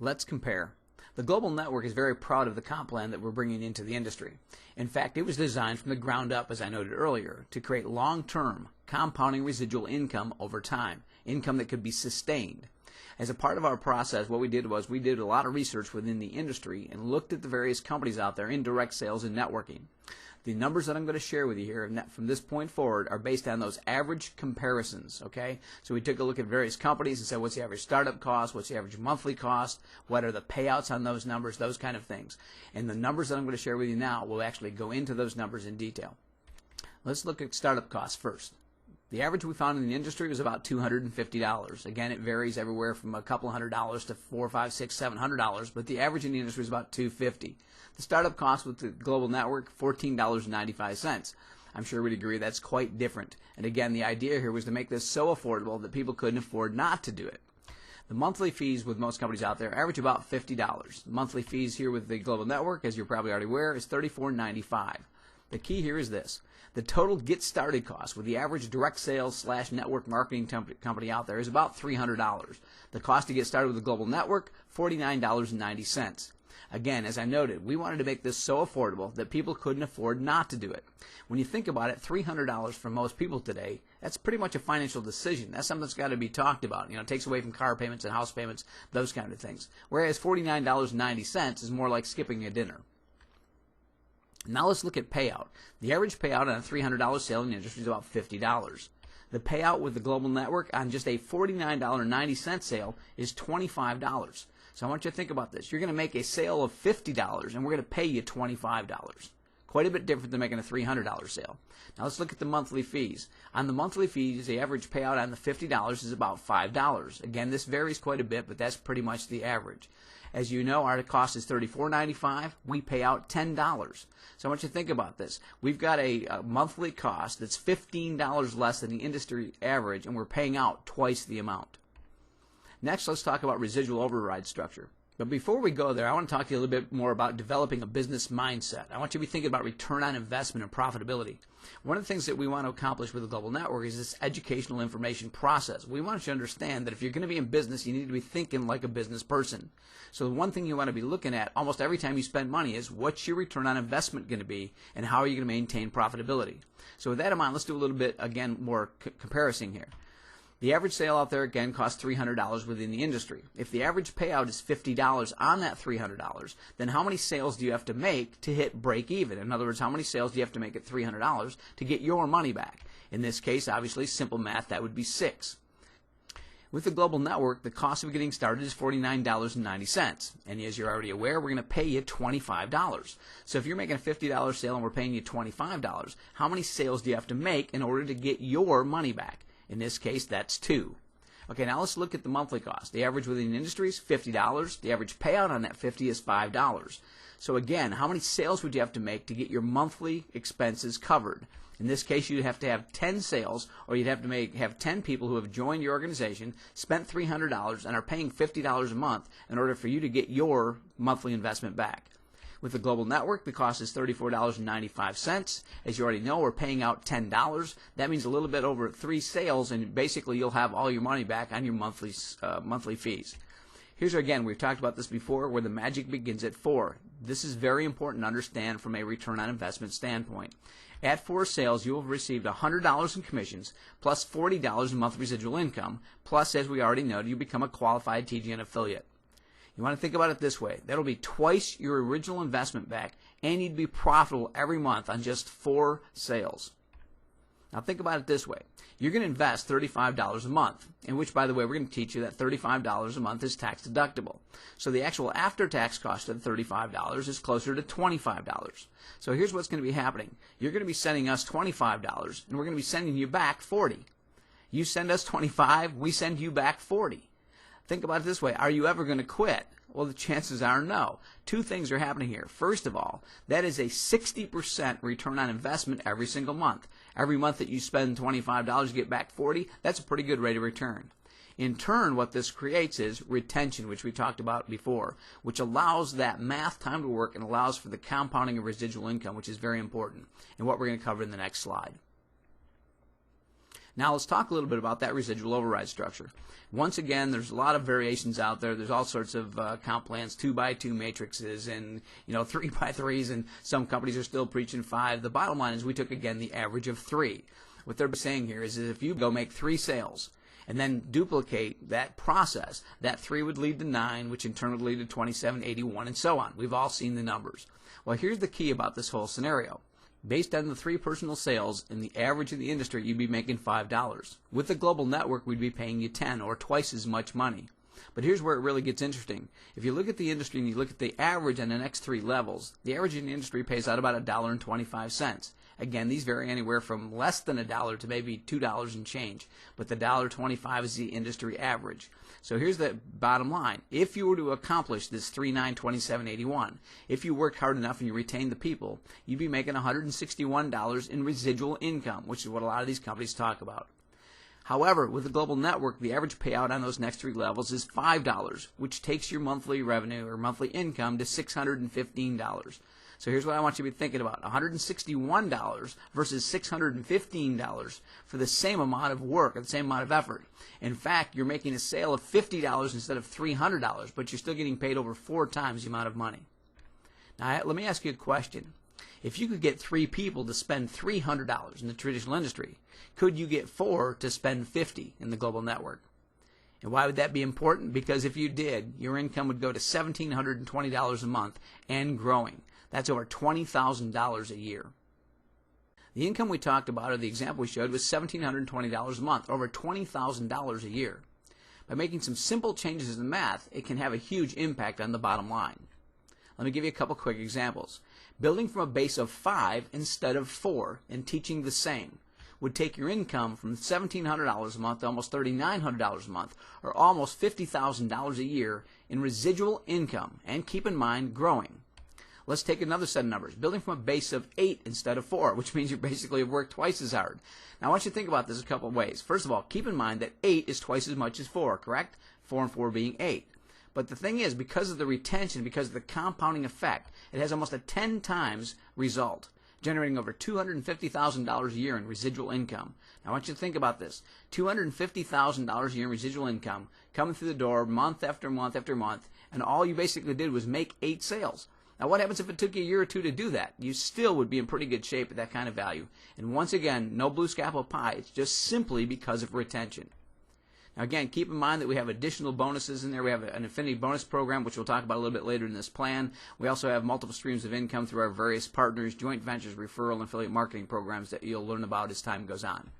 Let's compare. The global network is very proud of the comp plan that we're bringing into the industry. In fact, it was designed from the ground up, as I noted earlier, to create long-term compounding residual income over time, income that could be sustained. As a part of our process, what we did was we did a lot of research within the industry and looked at the various companies out there in direct sales and networking. The numbers that I'm going to share with you here from this point forward are based on those average comparisons, okay? So we took a look at various companies and said, what's the average startup cost, what's the average monthly cost, what are the payouts on those numbers, those kind of things. And the numbers that I'm going to share with you now will actually go into those numbers in detail. Let's look at startup costs first. The average we found in the industry was about $250. Again, it varies everywhere from a couple $100 to $400, $500, $600, $700, but the average in the industry is about $250. The startup cost with the global network, $14.95. I'm sure we'd agree that's quite different. And again, the idea here was to make this so affordable that people couldn't afford not to do it. The monthly fees with most companies out there average about $50. The monthly fees here with the global network, as you're probably already aware, is $34.95. The key here is this. The total get-started cost with the average direct sales / network marketing company out there is about $300. The cost to get started with the global network, $49.90. Again, as I noted, we wanted to make this so affordable that people couldn't afford not to do it. When you think about it, $300 for most people today, that's pretty much a financial decision. That's something that's got to be talked about. You know, it takes away from car payments and house payments, those kind of things. Whereas $49.90 is more like skipping a dinner. Now let's look at payout. The average payout on a $300 sale in the industry is about $50. The payout with the global network on just a $49.90 sale is $25. So I want you to think about this. You're going to make a sale of $50 and we're going to pay you $25. Quite a bit different than making a $300 sale. Now let's look at the monthly fees. On the monthly fees, the average payout on the $50 is about $5. Again, this varies quite a bit, but that's pretty much the average. As you know, our cost is $34.95. We pay out $10. So I want you to think about this. We've got a monthly cost that's $15 less than the industry average, and we're paying out twice the amount. Next, let's talk about residual override structure. But before we go there, I want to talk to you a little bit more about developing a business mindset. I want you to be thinking about return on investment and profitability. One of the things that we want to accomplish with the global network is this educational information process. We want you to understand that if you're going to be in business, you need to be thinking like a business person. So the one thing you want to be looking at almost every time you spend money is what's your return on investment going to be and how are you going to maintain profitability. So with that in mind, let's do a little bit, again, more comparison here. The average sale out there, again, costs $300 within the industry. If the average payout is $50 on that $300, then how many sales do you have to make to hit break even? In other words, how many sales do you have to make at $300 to get your money back? In this case, obviously, simple math, that would be 6. With the global network, the cost of getting started is $49.90. And as you're already aware, we're going to pay you $25. So if you're making a $50 sale and we're paying you $25, how many sales do you have to make in order to get your money back? In this case, that's 2. Okay, now let's look at the monthly cost. The average within the industry is $50. The average payout on that $50 is $5. So again, how many sales would you have to make to get your monthly expenses covered? In this case, you'd have to have 10 sales, or you'd have to have 10 people who have joined your organization, spent $300, and are paying $50 a month in order for you to get your monthly investment back. With the global network, the cost is $34.95. As you already know, we're paying out $10. That means a little bit over 3 sales, and basically you'll have all your money back on your monthly fees. Here's again, we've talked about this before, where the magic begins at 4. This is very important to understand from a return on investment standpoint. At 4 sales, you will have received $100 in commissions, plus $40 in monthly residual income, plus, as we already noted, you become a qualified TGN affiliate. You want to think about it this way. That'll be twice your original investment back, and you'd be profitable every month on just 4 sales. Now think about it this way. You're going to invest $35 a month, in which, by the way, we're going to teach you that $35 a month is tax deductible. So the actual after-tax cost of $35 is closer to $25. So here's what's going to be happening. You're going to be sending us $25, and we're going to be sending you back $40. You send us $25, we send you back $40. Think about it this way. Are you ever going to quit? Well, the chances are no. 2 things are happening here. First of all, that is a 60% return on investment every single month. Every month that you spend $25, you get back $40. That's a pretty good rate of return. In turn, what this creates is retention, which we talked about before, which allows that math time to work and allows for the compounding of residual income, which is very important, and what we're going to cover in the next slide. Now let's talk a little bit about that residual override structure. Once again, there's a lot of variations out there. There's all sorts of comp plans, 2x2 matrices, and 3x3s, and some companies are still preaching 5. The bottom line is we took again the average of 3. What they're saying here is if you go make 3 sales and then duplicate that process, that 3 would lead to 9, which in turn would lead to 27, 81, and so on. We've all seen the numbers. Well, here's the key about this whole scenario. Based on the 3 personal sales in the average of the industry, you'd be making $5. With the global network, we'd be paying you 10 or twice as much money. But here's where it really gets interesting. If you look at the industry and you look at the average on the next 3 levels, the average in the industry pays out about $1.25. Again, these vary anywhere from less than $1 to maybe $2 and change, but the $1.25 is the industry average. So here's the bottom line. If you were to accomplish this 3, 9, 27, 81, if you work hard enough and you retain the people, you'd be making $161 in residual income, which is what a lot of these companies talk about. However, with the global network, the average payout on those next 3 levels is $5, which takes your monthly revenue or monthly income to $615. So here's what I want you to be thinking about. $161 versus $615 for the same amount of work or the same amount of effort. In fact, you're making a sale of $50 instead of $300, but you're still getting paid over 4 times the amount of money. Now, let me ask you a question. If you could get 3 people to spend $300 in the traditional industry, could you get 4 to spend $50 in the global network? And why would that be important? Because if you did, your income would go to $1,720 a month and growing. That's over $20,000 a year. The income we talked about, or the example we showed, was $1,720 a month, over $20,000 a year. By making some simple changes in the math, it can have a huge impact on the bottom line. Let me give you a couple quick examples. Building from a base of 5 instead of 4 and teaching the same would take your income from $1,700 a month to almost $3,900 a month, or almost $50,000 a year in residual income, and keep in mind, growing. Let's take another set of numbers. Building from a base of 8 instead of 4, which means you basically have worked twice as hard. Now, I want you to think about this a couple of ways. First of all, keep in mind that 8 is twice as much as 4, correct? 4 and 4 being 8. But the thing is, because of the retention, because of the compounding effect, it has almost a 10 times result, generating over $250,000 a year in residual income. Now, I want you to think about this. $250,000 a year in residual income coming through the door month after month after month, and all you basically did was make 8 sales. Now, what happens if it took you a year or 2 to do that? You still would be in pretty good shape at that kind of value. And once again, no blue sky apple pie. It's just simply because of retention. Now, again, keep in mind that we have additional bonuses in there. We have an affinity bonus program, which we'll talk about a little bit later in this plan. We also have multiple streams of income through our various partners, joint ventures, referral, and affiliate marketing programs that you'll learn about as time goes on.